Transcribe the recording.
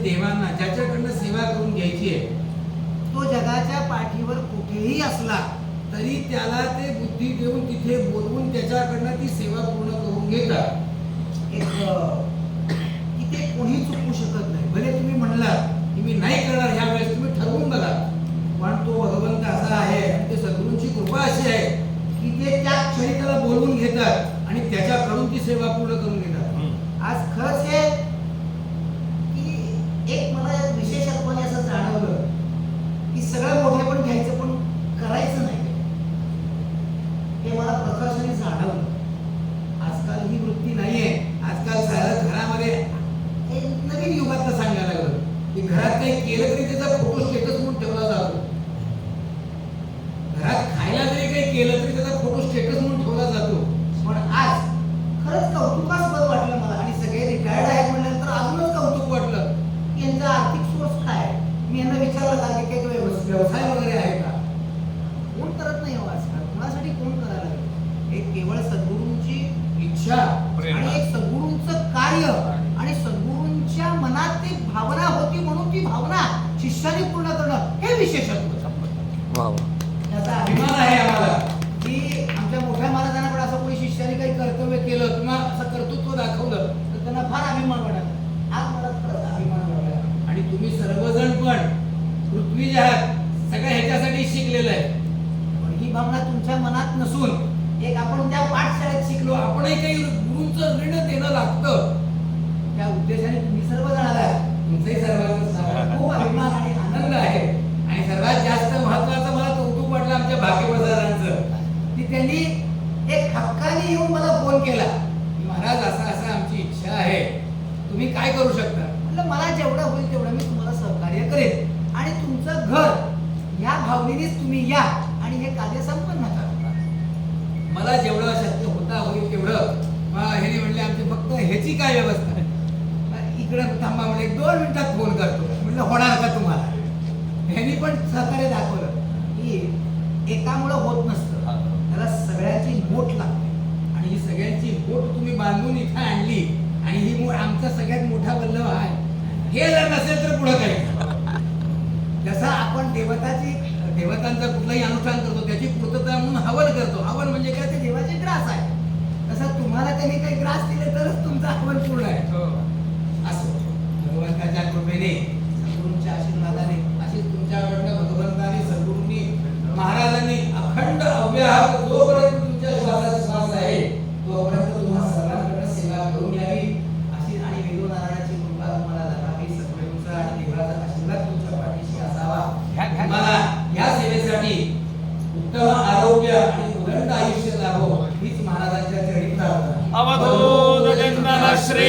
देवांना ज्याच्याकडनं सेवा करून घ्यायची आहे तो जगाच्या पाठीवर कुठेही असला तरी त्याला ते बुद्धी देऊन तिथे बोलवून त्याच्याकडनं ती सेवा पूर्ण करून घेतात. तिथे कोणी चुकू शकत नाही. भले तुम्ही म्हणला की मी नाही करणार ह्या वेळेस, तुम्ही ठरवून बघा, पण तो भगवंत असा आहे आणि ते सद्गुरूंची कृपा अशी आहे की ते त्या क्षणी त्याला बोलवून घेतात आणि त्याच्याकडून ती सेवा पूर्ण करून घेतात. आज खरंच हे की एक मला विशेषत्वाने असं जाणवलं की सगळं मोठे पण घ्यायचं पण करायचं नाही, हे मला प्रकर्षाने जाणवलं. आजकाल ही वृत्ती नाहीये. आजकाल घरामध्ये नवीन युगातलं सांगायला लागलं की घरात काही केलं तरी त्याचा फोटो स्टेटस म्हणून ठेवला जातो. घरात खायला जरी काही केलं तरी त्याचा फोटो स्टेटस म्हणून ठेवला जातो. पण आज खरंच कौतुकास्पद वाटलं मला, आणि सगळे रिटायर्ड आहेत म्हटल्यानंतर अजूनच कौतुक वाटलं की यांचा आर्थिक सोर्स काय. मी यांना विचारलं का की काही व्यवसाय वगैरे आहे का. कोण करत नाही आजकाल. कोणासाठी कोण करायला लागेल. एक केवळ सद्गुरूंची इच्छा आणि एक सद्गुरूंचं कार्य आणि सद्गुरूंच्या मनात ती भावना होती म्हणून ती भावना शिष्याने पूर्ण करणं हे विशेषत्व. त्याचा अभिमान आहे आम्हाला की आमच्या मोठ्या महाराजांना असं कोणी शिष्याने काही कर्तव्य केलं किंवा असं कर्तृत्व दाखवलं तर त्यांना फार अभिमान वाटला. आज मला खरंच अभिमान वाटला. आणि तुम्ही सर्वजण पण पृथ्वी आहात, सगळ्या ह्याच्यासाठी शिकलेलं आहे. पण ही भावना तुमच्या मनात नसून एक आपण त्या पाठशाळेत शिकलो, आपणही काही गुरूंचं ऋण देणं लागतं, त्या उद्देशाने तुम्ही सर्व जण आलात. तुमचंही सर्वांचा खूप अभिमान आणि आनंद आहे. आणि सर्वात जास्त महत्वाचं मला कौतुक वाटलं आमच्या भाग्यवंतांचं की त्यांनी एक हक्काने येऊन मला फोन केला की महाराज असं असं आमची इच्छा आहे, तुम्ही काय करू शकता. म्हटलं मला जेवढं होईल तेवढं मी तुम्हाला सहकार्य करेन आणि तुमचं घर या भावनेनेच तुम्ही या आणि हे कार्य संपन्न करा. मला जेवढं शक्य होता होईल तेवढं. हे म्हणले आमची फक्त ह्याची काय व्यवस्था आहे, इकडे थांबा म्हणजे 2 मिनिटात फोन करतो. म्हटलं होणार का तुम्हाला. ह्यांनी पण सहकार्य दाखवलं की एकामुळं होत नसतं, त्याला सगळ्यांची मोठ लागते. आणि ही सगळ्यांची मोठ तुम्ही बांधून इथं आणली आणि ही मोठ आमचा सगळ्यात मोठा वल्लभ आहे. हे जर नसेल तर पुढं काही. जसं आपण देवतांचं कुठलंही अनुष्ठान करतो त्याची पूर्तता म्हणून हवन करतो. हवन म्हणजे काय, ते देवाचे ग्रास आहे. तसं तुम्हाला त्यांनी काही ग्रास दिले तरच तुमचं हवन पूर्ण आहे. असं भगवंताच्या कृपेने सद्गुरूंच्या आशीर्वादाने अशीच तुमच्याकडनं भगवंताने सद्गुरूंनी महाराजांनी अखंड अव्याहत जोपर्यंत तुमच्या श्वासाचा श्वास आहे तोपर्यंत तुम्हाला सर्वांकडनं सेवा करून घ्यावी अशी आणि वेदोनारायणाची कृपा तुम्हाला लाभावी. सद्गुरूंचा आणि देवाचा आशीर्वाद तुमच्या पाठीशी असावा. मला या सेवेसाठी उत्तम आरोग्य आणि उदंड आयुष्य लाभो हीच महाराजांच्या चरणी प्रार्थना. अवधूत श्री